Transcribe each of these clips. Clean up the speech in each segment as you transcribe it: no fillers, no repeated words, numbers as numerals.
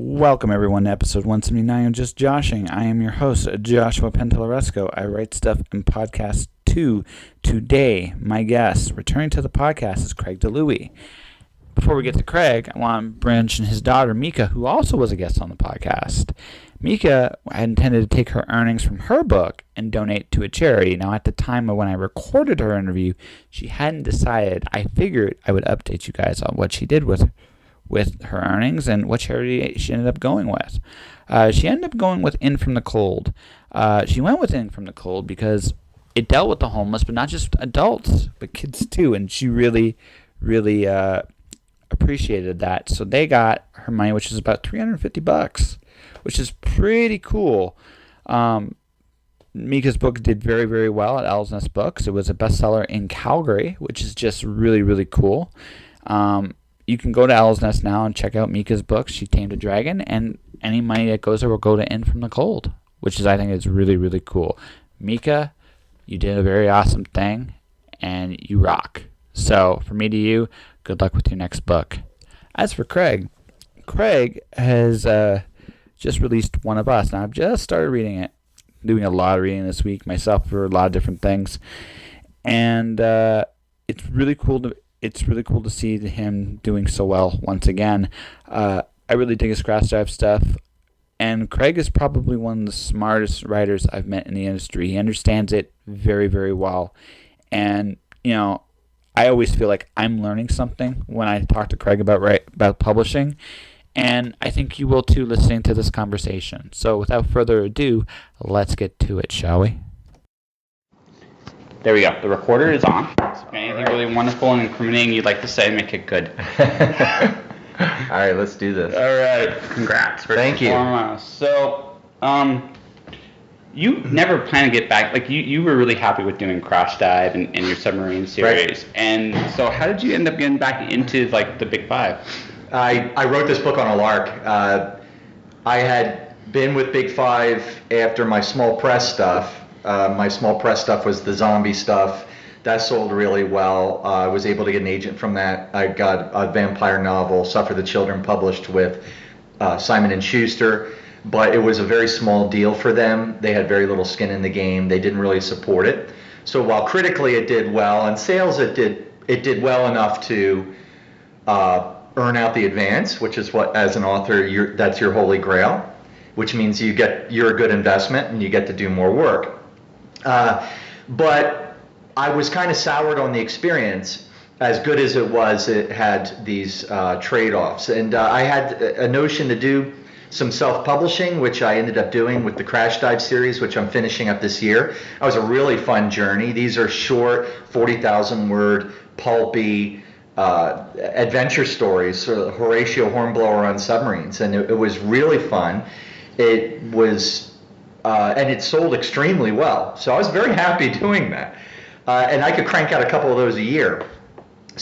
Welcome everyone to episode 179 of Just Joshing. I am your host, Joshua Penteleresco. I write stuff in podcast 2. Today, my guest returning to the podcast is Craig Dilouie. Before we get to Craig, I want to mention his daughter, Mieka, who also was a guest on the podcast. Mieka had intended to take her earnings from her book and donate to a charity. Now, at the time of when I recorded her interview, she hadn't decided. I figured I would update you guys on what she did with her earnings and what charity she ended up going with. She ended up going with In From the Cold. She went with In From the Cold because it dealt with the homeless, but not just adults, but kids too. And she really appreciated that. So they got her money, which is about $350, which is pretty cool. Mieka's book did very, very well at Owl's Nest Books. It was a bestseller in Calgary, which is just really, really cool. You can go to Owl's Nest now and check out Mieka's book. She Tamed a Dragon, and any money that goes there will go to In From the Cold, which is, I think, is really, really cool. Mieka, you did a very awesome thing, and you rock. So, from me to you, good luck with your next book. As for Craig has just released One of Us. Now, I've just started reading it. I'm doing a lot of reading this week myself for a lot of different things, and it's really cool to see him doing so well once again. I really dig his scratch dive stuff, and Craig is probably one of the smartest writers I've met in the industry. He understands it very, very well, and I always feel like I'm learning something when I talk to Craig about publishing, and I think you will too listening to this conversation. So without further ado, let's get to it, shall we? There we go. The recorder is on. So anything really wonderful and incriminating you'd like to say, make it good. All right, let's do this. All right. Congrats. Thank you. So, you never planned to get back. Like, you were really happy with doing Crash Dive and your submarine series. Right. And so how did you end up getting back into, like, the Big Five? I wrote this book on a lark. I had been with Big Five after my small press stuff. My small press stuff was the zombie stuff. That sold really well. I was able to get an agent from that. I got a vampire novel, Suffer the Children, published with Simon & Schuster, but it was a very small deal for them. They had very little skin in the game. They didn't really support it. So while critically it did well, and sales it did well enough to earn out the advance, which is what, as an author, that's your holy grail, which means you're a good investment and you get to do more work. But I was kind of soured on the experience. As good as it was, it had these trade-offs. And I had a notion to do some self-publishing, which I ended up doing with the Crash Dive series, which I'm finishing up this year. It was a really fun journey. These are short, 40,000-word, pulpy adventure stories, Horatio Hornblower on submarines. And it was really fun. It was... and it sold extremely well. So I was very happy doing that. And I could crank out a couple of those a year.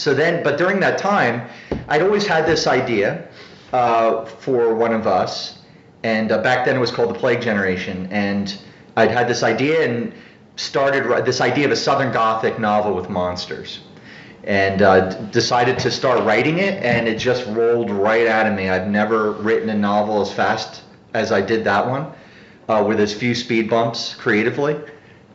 But during that time, I'd always had this idea for One of Us. And back then it was called The Plague Generation. And I'd had this idea and started this idea of a Southern Gothic novel with monsters. And decided to start writing it, and it just rolled right out of me. I've never written a novel as fast as I did that one. With as few speed bumps creatively,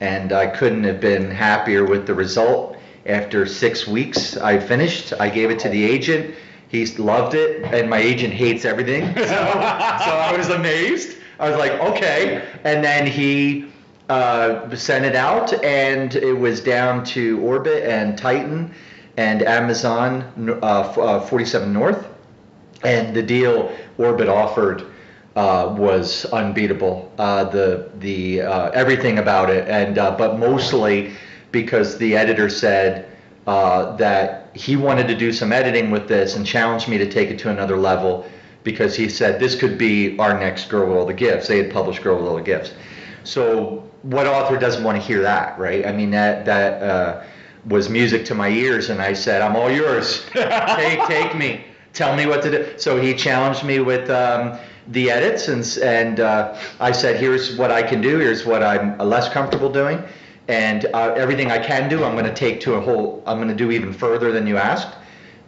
and I couldn't have been happier with the result. After 6 weeks, I finished. I gave it to the agent. He loved it, and my agent hates everything, so I was amazed. I was like, okay. And then he sent it out, and it was down to Orbit and Titan and Amazon 47 North, and the deal Orbit offered was unbeatable. The everything about it, and but mostly because the editor said that he wanted to do some editing with this and challenged me to take it to another level, because he said this could be our next Girl with All the Gifts. They had published Girl with All the Gifts. So what author doesn't want to hear that, right? I mean, that was music to my ears, and I said, I'm all yours. Take me. Tell me what to do. So he challenged me with the edits, and I said, here's what I can do, here's what I'm less comfortable doing, and everything I can do, I'm going to take to I'm going to do even further than you asked.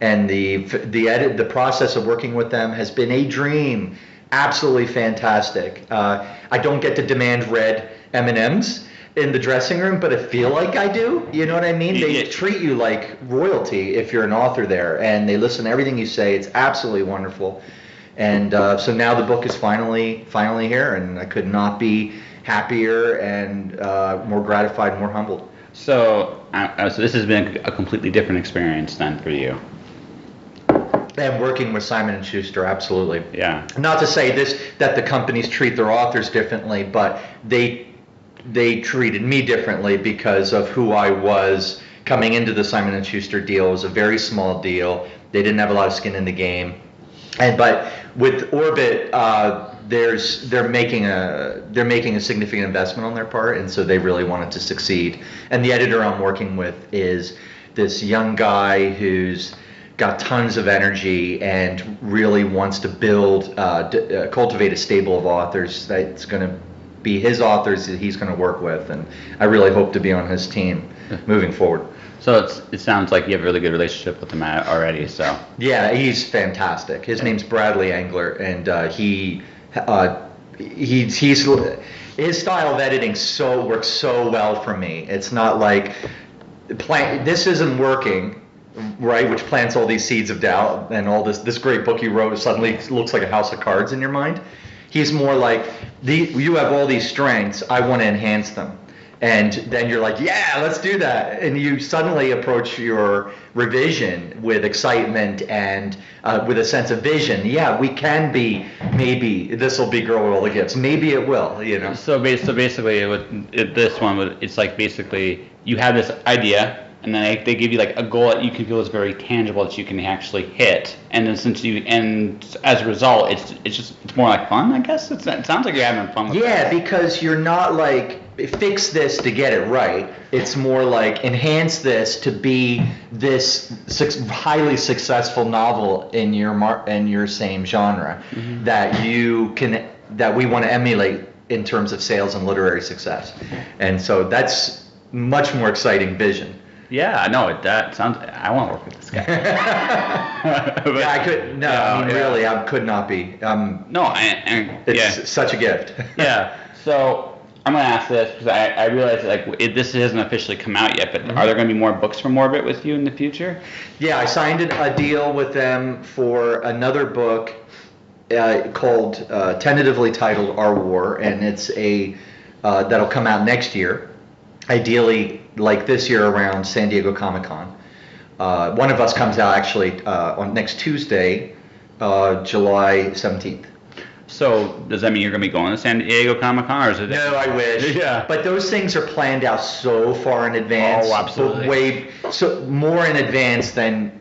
And the process of working with them has been a dream. absolutely fantastic. I don't get to demand red M&Ms in the dressing room, but I feel like I do. You know what I mean? They treat you like royalty if you're an author there, and they listen to everything you say. It's absolutely wonderful. And so now the book is finally here, and I could not be happier and more gratified, more humbled. So, so this has been a completely different experience then for you. And working with Simon and Schuster, absolutely. Yeah. Not to say that the companies treat their authors differently, but they treated me differently because of who I was coming into the Simon and Schuster deal. It was a very small deal. They didn't have a lot of skin in the game. But with Orbit, they're making a significant investment on their part, and so they really wanted to succeed. And the editor I'm working with is this young guy who's got tons of energy and really wants to build, cultivate a stable of authors that's going to be his authors that he's going to work with, and I really hope to be on his team moving forward. So it sounds like you have a really good relationship with him already. So yeah, he's fantastic. His name's Bradley Engler, and he's his style of editing works so well for me. It's not like this isn't working, right? Which plants all these seeds of doubt, and all this great book you wrote suddenly looks like a house of cards in your mind. He's more like, you have all these strengths, I want to enhance them. And then you're like, yeah, let's do that. And you suddenly approach your revision with excitement and with a sense of vision. Yeah, we can be, maybe this will be Girl with All the Gifts. Maybe it will, you know. So basically, this one, it's like basically you have this idea, and then they give you like a goal that you can feel is very tangible that you can actually hit, and then as a result, it's more like fun, I guess. It sounds like you're having fun with that. Because you're not like fix this to get it right. It's more like enhance this to be this highly successful novel in your same genre that we want to emulate in terms of sales and literary success. And so that's much more exciting vision. Yeah, no, that sounds. I want to work with this guy. But, yeah, I could. No, yeah, I mean, really, I could not be. No, it's such a gift. Yeah. So I'm gonna ask this because I realize this hasn't officially come out yet. But are there gonna be more books from Orbit with you in the future? Yeah, I signed a deal with them for another book called tentatively titled Our War, and it's that'll come out next year. Ideally, like this year around San Diego Comic-Con. One of us comes out actually on next Tuesday, July 17th. So does that mean you're going to be going to San Diego Comic-Con, or is it? No, I wish. Yeah. But those things are planned out so far in advance. Oh, absolutely. More in advance than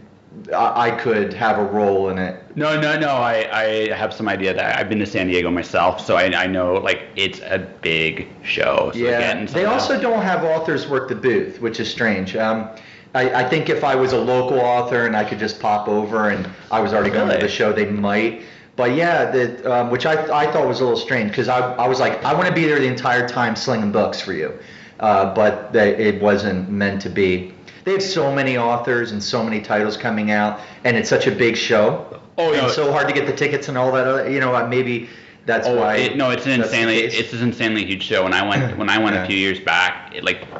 I could have a role in it. No. I have some idea that I've been to San Diego myself, so I know it's a big show. So yeah. They also don't have authors work the booth, which is strange. I think if I was a local author and I could just pop over and I was already going to the show, they might. But yeah, which I thought was a little strange because I was like, I want to be there the entire time slinging books for you. But it wasn't meant to be. They have so many authors and so many titles coming out, and it's such a big show. Oh, yeah. It's so hard to get the tickets and all that. Maybe that's why. It's an insanely huge show. When I went a few years back,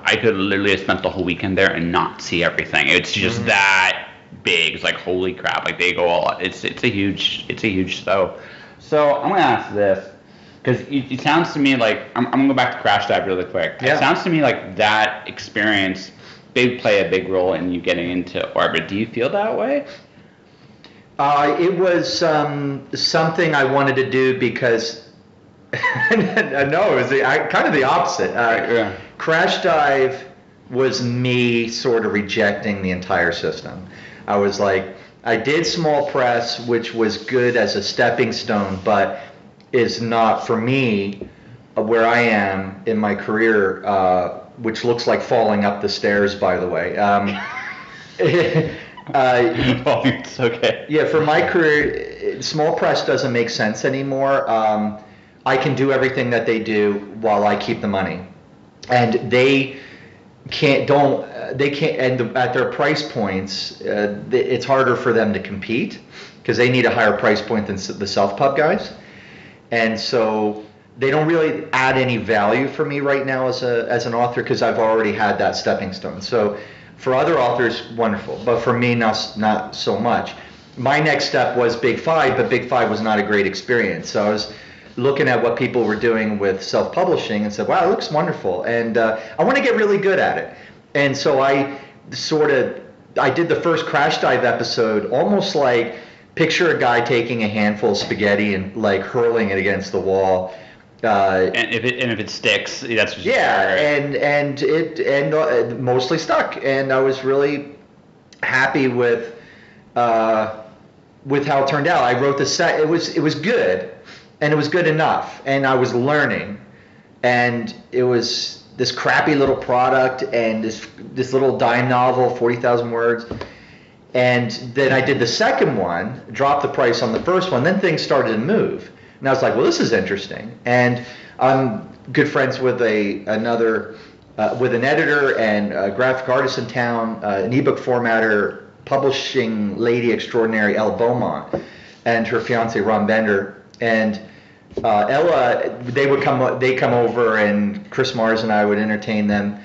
I could literally have spent the whole weekend there and not see everything. It's just that big. It's like, holy crap! Like they go all. It's a huge show. So I'm gonna ask this because it sounds to me like I'm gonna go back to Crash Dive really quick. Yeah. It sounds to me like that experience. They play a big role in you getting into Orbit. Do you feel that way? It was something I wanted to do because no, it was kind of the opposite. Crash Dive was me sort of rejecting the entire system. I was like, I did small press, which was good as a stepping stone, but is not for me where I am in my career. Which looks like falling up the stairs, by the way. It's okay. Yeah, for my career, small press doesn't make sense anymore. I can do everything that they do while I keep the money, and they can't. And at their price points, it's harder for them to compete because they need a higher price point than the self-pub guys. and so they don't really add any value for me right now as an author because I've already had that stepping stone. So for other authors, wonderful, but for me, not so much. My next step was Big Five, but Big Five was not a great experience. So I was looking at what people were doing with self-publishing and said, wow, it looks wonderful, and I want to get really good at it. And so I did the first Crash Dive episode almost like picture a guy taking a handful of spaghetti and like hurling it against the wall. And if it sticks, that's what you and it mostly stuck, and I was really happy with how it turned out. I wrote the set. It was good, and it was good enough, and I was learning, and it was this crappy little product and this little dime novel, 40,000 words. And then I did the second one, dropped the price on the first one, then things started to move. And I was like, well, this is interesting. And I'm good friends with with an editor and a graphic artist in town, an ebook formatter, publishing lady extraordinary, Elle Beaumont, and her fiance, Ron Bender. And Ella, they come over, and Chris Mars and I would entertain them,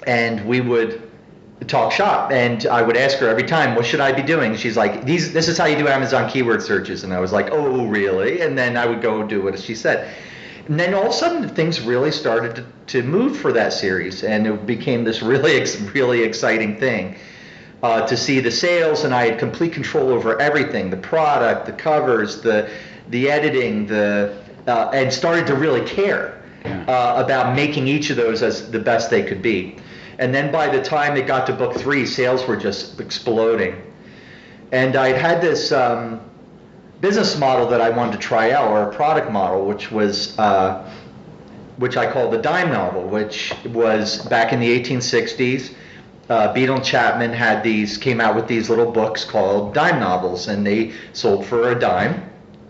and we would talk shop, and I would ask her every time, what should I be doing? She's like, this is how you do Amazon keyword searches. And I was like, oh, really? And then I would go do what she said. And then all of a sudden things really started to move for that series, and it became this really, really exciting thing to see the sales, and I had complete control over everything, the product, the covers, the editing, and started to really care about making each of those as the best they could be. And then by the time it got to book 3, sales were just exploding. And I had this business model that I wanted to try out, or a product model, which I called the dime novel, which was back in the 1860s. Beadle and Chapman came out with these little books called dime novels, and they sold for a dime,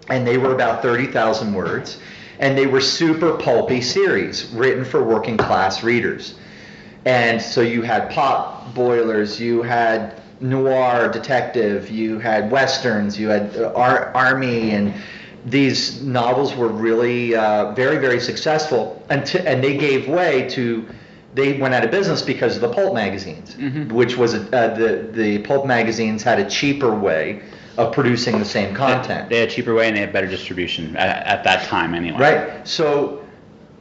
and they were about 30,000 words, and they were super pulpy series written for working class readers. And so you had pot boilers, you had noir detective, you had westerns, you had army, and these novels were really very, very successful. And they gave way to, they went out of business because of the pulp magazines, which was the pulp magazines had a cheaper way of producing the same content. They had a cheaper way, and they had better distribution at that time anyway. Right. So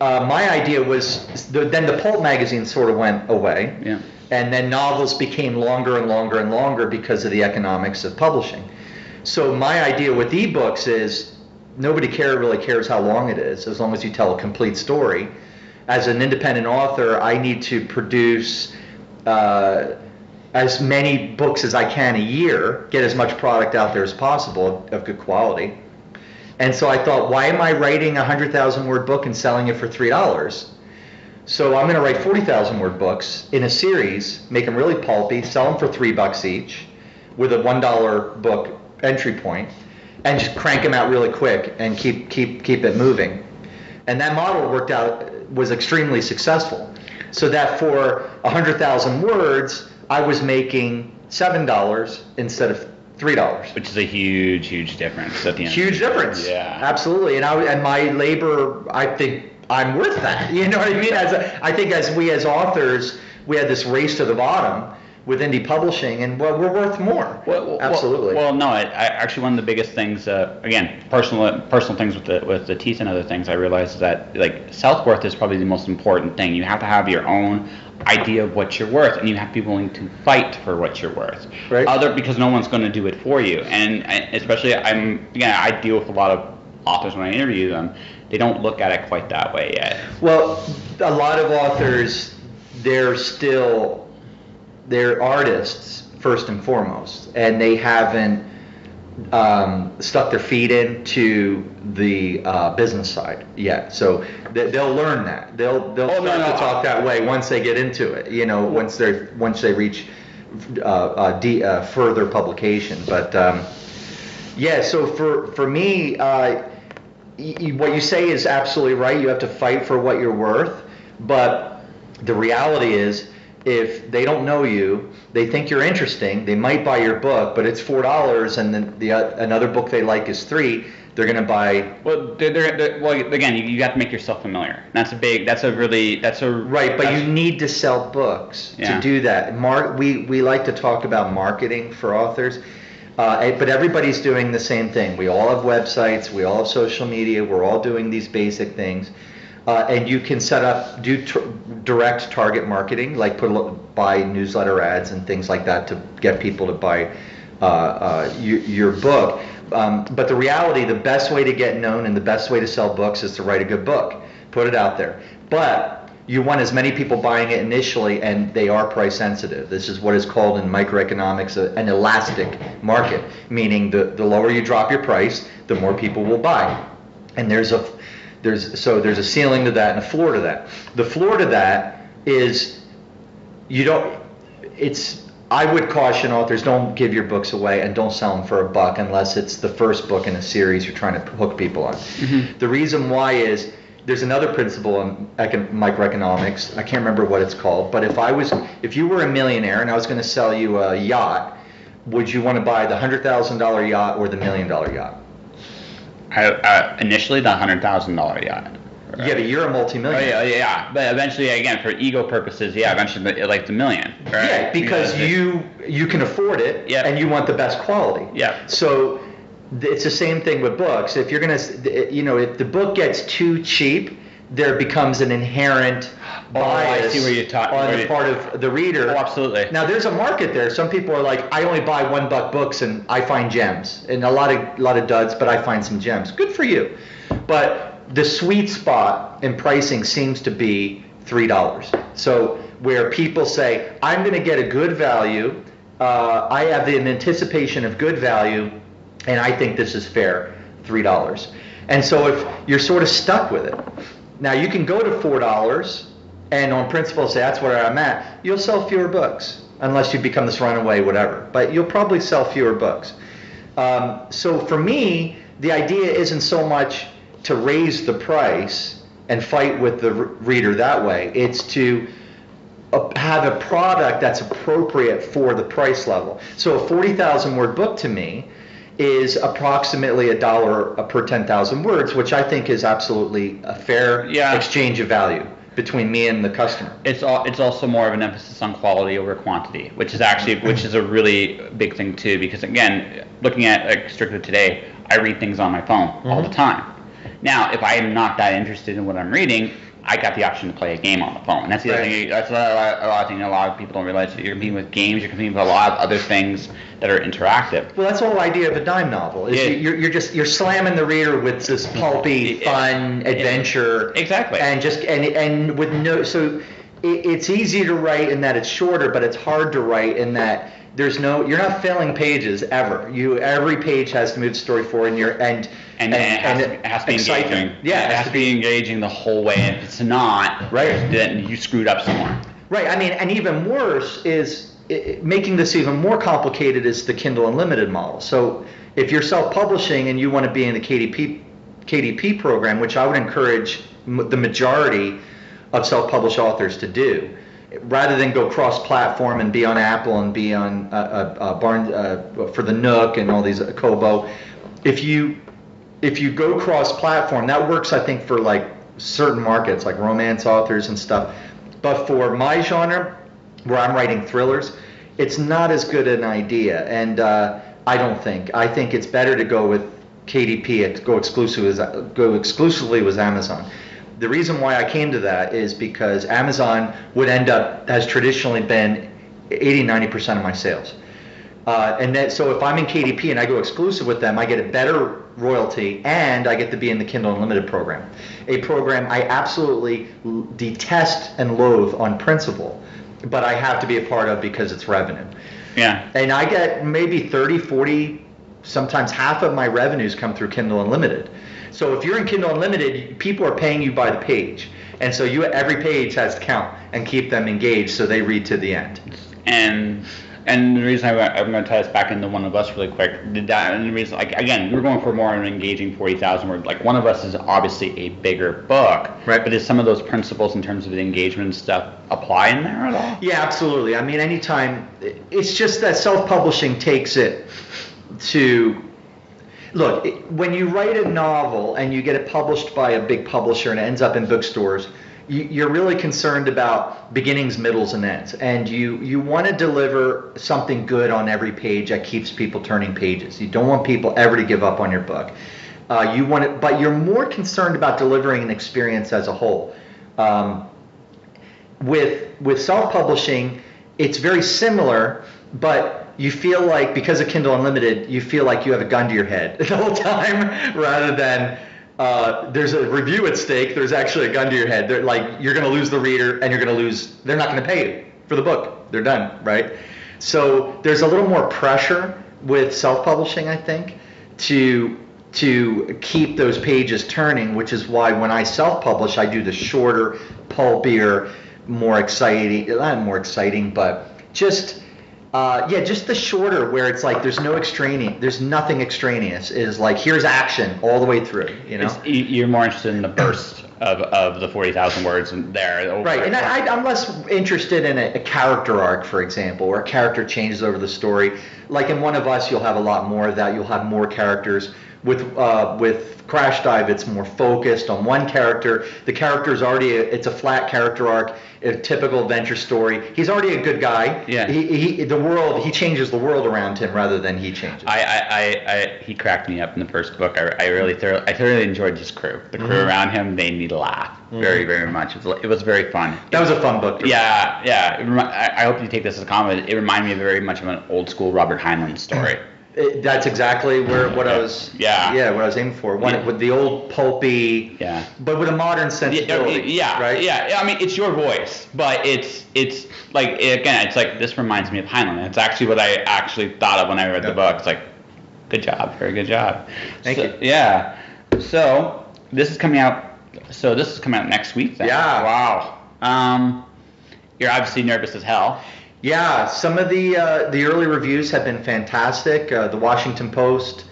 my idea was, then the pulp magazine sort of went away, and then novels became longer and longer and longer because of the economics of publishing. So my idea with ebooks is nobody really cares how long it is, as long as you tell a complete story. As an independent author, I need to produce as many books as I can a year, get as much product out there as possible of good quality. And so I thought, why am I writing a 100,000 word book and selling it for $3? So I'm going to write 40,000 word books in a series, make them really pulpy, sell them for $3 each, with a $1 book entry point, and just crank them out really quick and keep it moving. And that model worked out, was extremely successful. So that for 100,000 words, I was making $7 instead of $3, which is a huge difference at the end. Huge difference. Yeah, absolutely. And my labor, I think I'm worth that. You know what I mean? I think as authors, we had this race to the bottom with indie publishing, and we're worth more. Absolutely. Well, no. I actually, one of the biggest things, again, personal things with the teeth and other things, I realized is that like self-worth is probably the most important thing. You have to have your own idea of what you're worth, and you have to be willing to fight for what you're worth. Right. Because no one's going to do it for you, and especially I deal with a lot of authors when I interview them. They don't look at it quite that way yet. Well, a lot of authors, they're artists first and foremost, and they haven't stuck their feet into the business side yet. So they'll learn that. They'll start to talk that way once they get into it. You know, once they reach further publication. But so for me, what you say is absolutely right. You have to fight for what you're worth. But the reality is, if they don't know you, they think you're interesting, they might buy your book, but it's $4, and then another book they like is $3. They're going to buy. Well, well, again, you have to make yourself familiar. That's Right, but you need to sell books to do that. We like to talk about marketing for authors, but everybody's doing the same thing. We all have websites, we all have social media, we're all doing these basic things. And you can do direct target marketing, like buy newsletter ads and things like that to get people to buy your book. But the reality, the best way to get known and the best way to sell books is to write a good book, put it out there. But you want as many people buying it initially, and they are price sensitive. This is what is called in microeconomics an elastic market, meaning the lower you drop your price, the more people will buy. And there's a ceiling to that and a floor to that. The floor to that is I would caution authors, don't give your books away and don't sell them for $1 unless it's the first book in a series you're trying to hook people on. Mm-hmm. The reason why is there's another principle in microeconomics. I can't remember what it's called, but if you were a millionaire and I was going to sell you a yacht, would you want to buy the $100,000 yacht or the $1 million yacht? Initially, the $100,000 yacht. Right? Yeah, but you're a multimillionaire. Oh, yeah. But eventually, again, for ego purposes, eventually, like the million. Right? Yeah, because you can afford it, and you want the best quality. Yeah. So it's the same thing with books. If you're gonna, if the book gets too cheap, there becomes an inherent bias on the part of the reader. Oh, absolutely. Now there's a market there. Some people are like, I only buy $1 books and I find gems, and a lot of duds, but I find some gems. Good for you. But the sweet spot in pricing seems to be $3. So where people say, I'm going to get a good value, I have an anticipation of good value, and I think this is fair, $3. And so if you're sort of stuck with it. Now you can go to $4 and on principle say that's where I'm at. You'll sell fewer books unless you become this runaway whatever. But you'll probably sell fewer books. So for me, the idea isn't so much to raise the price and fight with the reader that way. It's to have a product that's appropriate for the price level. So a 40,000 word book to me is approximately $1 per 10,000 words, which I think is absolutely a fair exchange of value between me and the customer. It's also more of an emphasis on quality over quantity, which is a really big thing too. Because again, looking at strictly today, I read things on my phone all the time. Now, if I am not that interested in what I'm reading, I got the option to play a game on the phone. And that's the other thing. That's a lot of things a lot of people don't realize. You're competing with games. You're competing with a lot of other things that are interactive. Well, that's the whole idea of a dime novel. Is you're slamming the reader with this pulpy, fun adventure. Exactly. And with it's easy to write in that it's shorter, but it's hard to write in that you're not filling pages ever. Every page has to move the story forward, and it has to be engaging. Yeah, it has to be engaging the whole way. And if it's not, then you screwed up somewhere. Right. I mean, and even worse is making this even more complicated is the Kindle Unlimited model. So if you're self-publishing and you want to be in the KDP program, which I would encourage the majority of self-published authors to do, rather than go cross-platform and be on Apple and be on for the Nook and all these Kobo, if you go cross-platform, that works, I think, for like certain markets, like romance authors and stuff. But for my genre, where I'm writing thrillers, it's not as good an idea. And I think it's better to go with KDP, go exclusively with Amazon. The reason why I came to that is because Amazon has traditionally been 80-90% of my sales. So if I'm in KDP and I go exclusive with them, I get a better royalty and I get to be in the Kindle Unlimited program, a program I absolutely detest and loathe on principle, but I have to be a part of because it's revenue. Yeah. And I get maybe 30, 40, sometimes half of my revenues come through Kindle Unlimited. So if you're in Kindle Unlimited, people are paying you by the page. And so every page has to count and keep them engaged so they read to the end. And the reason I'm going to tie this back into One of Us really quick, and the reason, like, again, we're going for more of an engaging 40,000 word. Like, One of Us is obviously a bigger book, right? But does some of those principles in terms of the engagement and stuff apply in there at all? Yeah, absolutely. I mean, anytime, it's just that self-publishing takes it to, Look, when you write a novel and you get it published by a big publisher and it ends up in bookstores, you're really concerned about beginnings, middles, and ends. And you want to deliver something good on every page that keeps people turning pages. You don't want people ever to give up on your book. You want it, but you're more concerned about delivering an experience as a whole. With self-publishing, it's very similar, but you feel like, because of Kindle Unlimited, you feel like you have a gun to your head the whole time, rather than there's a review at stake. There's actually a gun to your head. They're like, you're going to lose the reader, and you're going to lose. They're not going to pay you for the book. They're done, right? So there's a little more pressure with self-publishing, I think, to keep those pages turning, which is why when I self-publish, I do the shorter, pulpier, more exciting, not more exciting, but just the shorter, where it's like there's nothing extraneous. It is like, here's action all the way through. You're more interested in the burst of the 40,000 words there. Right, and I'm less interested in a character arc, for example, where a character changes over the story. Like in One of Us, you'll have a lot more of that. You'll have more characters. With Crash Dive, it's more focused on one character. The character is already it's a flat character arc, a typical adventure story. He's already a good guy. Yeah. He changes the world around him rather than he changes. He cracked me up in the first book. I thoroughly enjoyed his crew. The crew around him made me laugh very, very much. It was very fun. That was a fun book. Yeah. I hope you take this as a compliment. It reminded me very much of an old school Robert Heinlein story. That's exactly what I was aiming for. With the old pulpy, but with a modern sensibility. Right? Yeah. I mean, it's your voice, but it's like, again, it's like, this reminds me of Heinlein. It's actually what I actually thought of when I read the book. It's like, good job, very good job. Thank you. Yeah. So this is coming out. Next week. Then. Yeah. Wow. You're obviously nervous as hell. Yeah, some of the early reviews have been fantastic. The Washington Post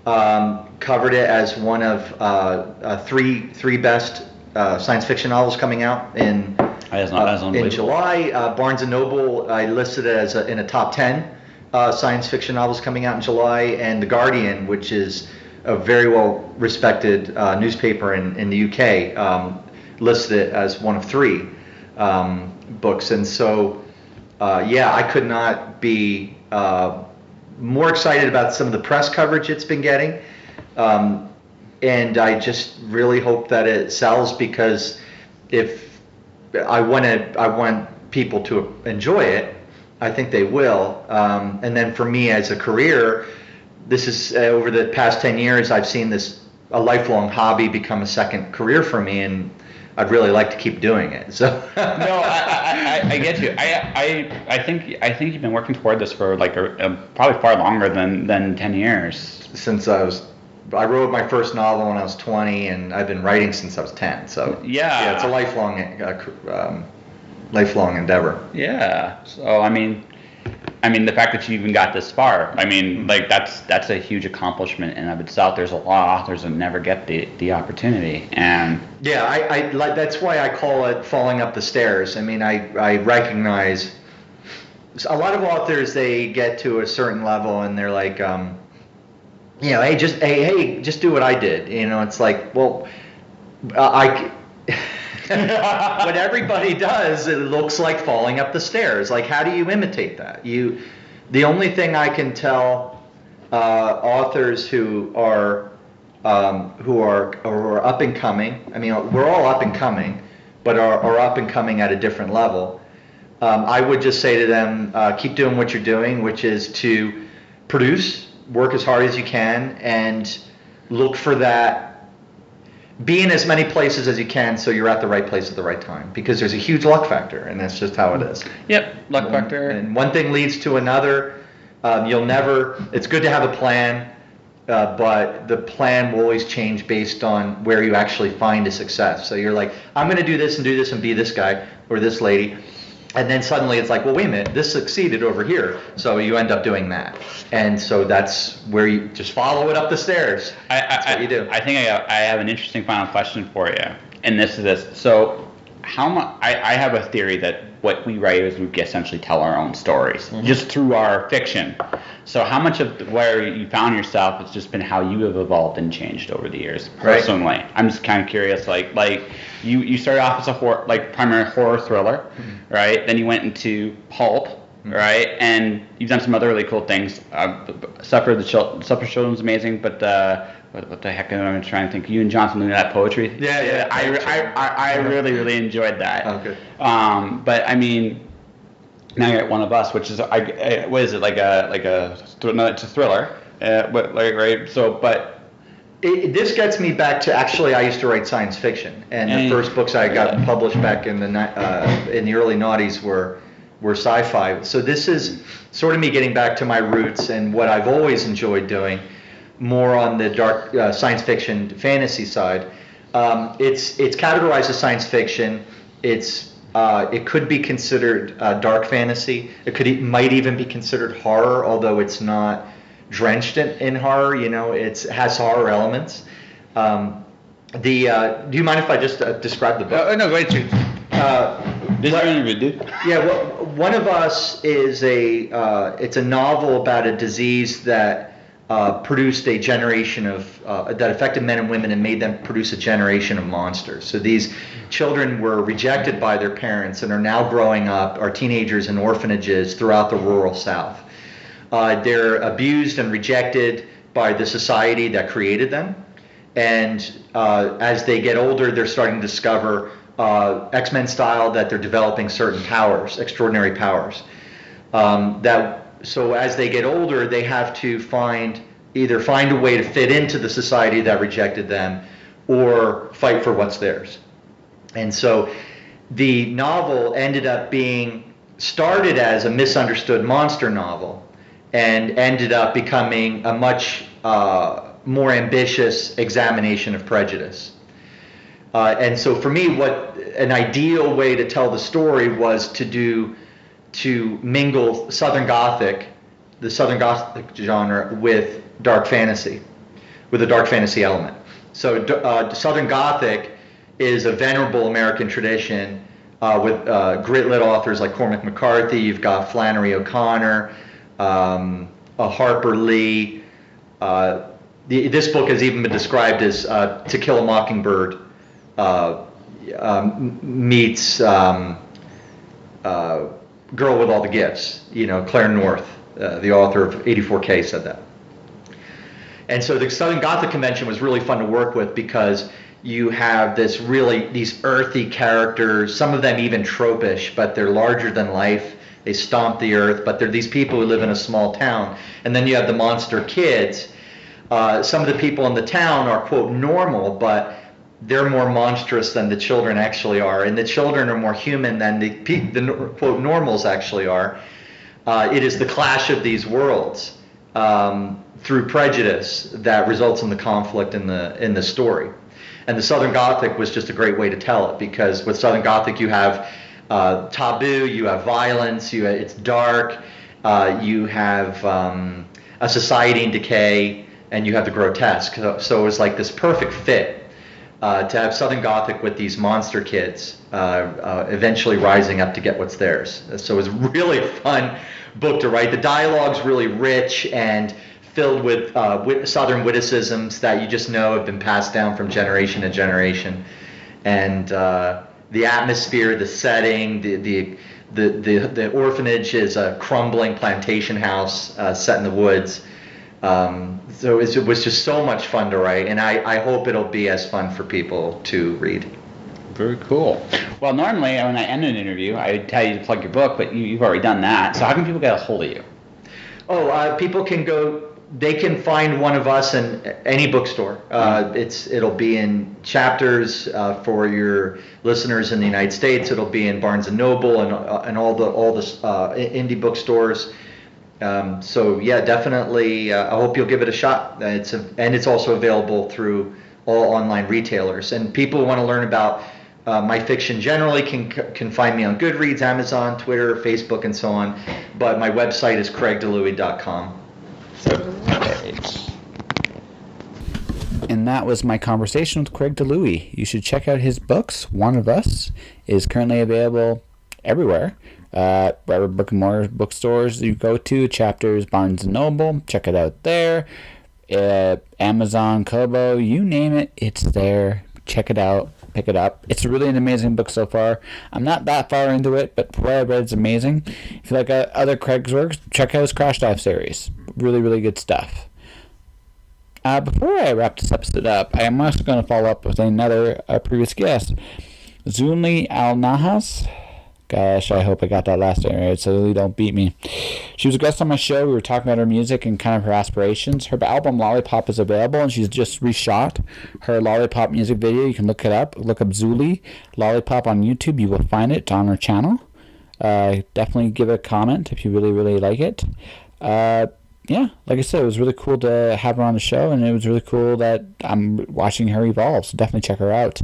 covered it as one of three best science fiction novels coming out in July. Barnes and Noble, I listed it as in a top 10 science fiction novels coming out in July, and The Guardian, which is a very well respected newspaper in the UK, listed it as one of 3 books, and so. I could not be more excited about some of the press coverage it's been getting, and I just really hope that it sells, because if I want people to enjoy it, I think they will. And then for me as a career, this is over the past 10 years, I've seen a lifelong hobby become a second career for me, and I'd really like to keep doing it. So no, I get you. I think you've been working toward this for like probably far longer than 10 years. Since I wrote my first novel when I was 20, and I've been writing since I was 10. So yeah, it's a lifelong endeavor. Yeah. So I mean, the fact that you even got this far, I mean, like that's a huge accomplishment in and of itself. There's a lot of authors that never get the opportunity, and yeah, I that's why I call it falling up the stairs. I mean, I recognize a lot of authors, they get to a certain level and they're like, hey, just do what I did. It's like, well, what everybody does, it looks like falling up the stairs. Like, how do you imitate that? The only thing I can tell authors who are up and coming. I mean, we're all up and coming, but are up and coming at a different level. I would just say to them, keep doing what you're doing, which is to produce, work as hard as you can, and look for that. Be in as many places as you can, so you're at the right place at the right time, because there's a huge luck factor, and that's just how it is. Yep, luck factor. And one thing leads to another. It's good to have a plan, but the plan will always change based on where you actually find a success. So you're like, I'm going to do this and be this guy or this lady. And then suddenly it's like, well, wait a minute, this succeeded over here. So you end up doing that. And so that's where you just follow it up the stairs. That's what you do. I think I have an interesting final question for you. And this is this. So how much? I have a theory that what we write is we essentially tell our own stories just through our fiction. So how much of where you found yourself has just been how you have evolved and changed over the years personally? Right. I'm just kind of curious. Like you started off as a primary horror thriller, right? Then you went into pulp. Right, and you've done some other really cool things. Suffer Children's amazing, but what the heck am I trying to think? You and Johnson doing that poetry. Yeah. I really enjoyed that. Oh, good. But I mean, now you're at One of Us, which is what is it it's a thriller, but right. So, but this gets me back to actually I used to write science fiction, and the first books I got published back in the early '90s were sci-fi. So this is sort of me getting back to my roots and what I've always enjoyed doing, more on the dark science fiction fantasy side. It's categorized as science fiction. It could be considered dark fantasy. It might even be considered horror, although it's not drenched in horror. It has horror elements. Do you mind if I just describe the book? No, go ahead. This is interview, dude. Yeah, well, One of Us is it's a novel about a disease that produced a generation of that affected men and women and made them produce a generation of monsters. So these children were rejected by their parents and are now growing up, are teenagers in orphanages throughout the rural South. They're abused and rejected by the society that created them, and as they get older, they're starting to discover X-Men style that they're developing certain powers, extraordinary powers. So as they get older, they have to either find a way to fit into the society that rejected them, or fight for what's theirs. And so the novel ended up started as a misunderstood monster novel, and ended up becoming a much more ambitious examination of prejudice. And so for me, what an ideal way to tell the story was to mingle the Southern Gothic genre with dark fantasy, with a dark fantasy element. So Southern Gothic is a venerable American tradition with grit-lit authors like Cormac McCarthy. You've got Flannery O'Connor, Harper Lee. This book has even been described as To Kill a Mockingbird meets Girl with All the Gifts. Claire North, the author of 84K, said that. And so the Southern Gothic Convention was really fun to work with because you have these earthy characters, some of them even tropish, but they're larger than life. They stomp the earth, but they're these people who live in a small town. And then you have the monster kids. Some of the people in the town are, quote, normal, but they're more monstrous than the children actually are. And the children are more human than the quote, normals actually are. It is the clash of these worlds through prejudice that results in the conflict in the story. And the Southern Gothic was just a great way to tell it, because with Southern Gothic you have taboo, you have violence, it's dark, you have a society in decay, and you have the grotesque. So it was like this perfect fit to have Southern Gothic with these monster kids eventually rising up to get what's theirs. So it was really a fun book to write. The dialogue's really rich and filled with Southern witticisms that you just know have been passed down from generation to generation. And the atmosphere, the setting, the orphanage is a crumbling plantation house set in the woods. So it was just so much fun to write, and I hope it'll be as fun for people to read. Very cool. Well, normally when I end an interview, I would tell you to plug your book, but you've already done that. So how can people get a hold of you? People can go. They can find One of Us in any bookstore. It'll be in Chapters for your listeners in the United States. It'll be in Barnes and Noble and all the indie bookstores. So yeah, definitely. I hope you'll give it a shot. It's also available through all online retailers. And people who want to learn about my fiction generally can find me on Goodreads, Amazon, Twitter, Facebook, and so on. But my website is craigdilouie.com. So. And that was my conversation with Craig Dilouie. You should check out his books. One of Us is currently available everywhere. Wherever brick and mortar bookstores you go to, Chapters, Barnes and Noble, check it out there. Amazon, Kobo, you name it, it's there. Check it out, pick it up. It's really an amazing book so far. I'm not that far into it, but what I read is amazing. If you like other Craig's works, check out his Crash Dive series. Really, really good stuff. Before I wrap this episode up, I am also going to follow up with another previous guest, Zunli Al-Nahas. Gosh, I hope I got that last name right, so Lily don't beat me. She was a guest on my show. We were talking about her music and kind of her aspirations. Her album Lollipop is available, and she's just reshot her Lollipop music video. You can look it up. Look up Zuli Lollipop on YouTube. You will find it. It's on her channel. Definitely give it a comment if you really, really like it. Yeah, like I said, it was really cool to have her on the show, and it was really cool that I'm watching her evolve, so definitely check her out.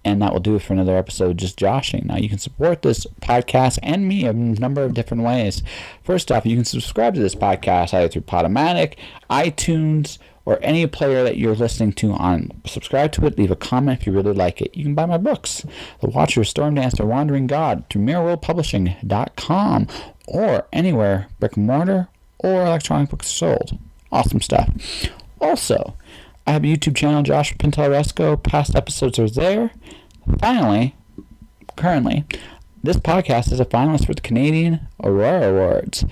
And that will do it for another episode of Just Joshing. Now, you can support this podcast and me in a number of different ways. First off, you can subscribe to this podcast either through Podomatic, iTunes, or any player that you're listening to on. Subscribe to it, leave a comment if you really like it. You can buy my books, The Watcher, Storm Dancer, Wandering God, through MirrorWorldPublishing.com, or anywhere brick and mortar or electronic books sold. Awesome stuff. Also, I have a YouTube channel, Josh Pintelresco. Past episodes are there. Finally, currently, this podcast is a finalist for the Canadian Aurora Awards.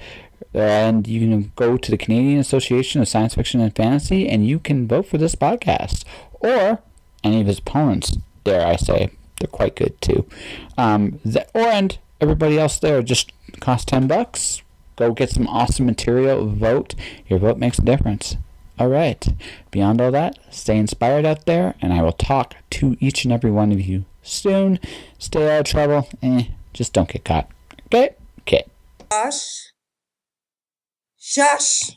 And you can go to the Canadian Association of Science Fiction and Fantasy, and you can vote for this podcast. Or any of his opponents, dare I say. They're quite good, too. And everybody else there, just costs $10. Go get some awesome material. Vote. Your vote makes a difference. All right. Beyond all that, stay inspired out there, and I will talk to each and every one of you soon. Stay out of trouble. Just don't get caught. Okay? Okay. Shush. Shush.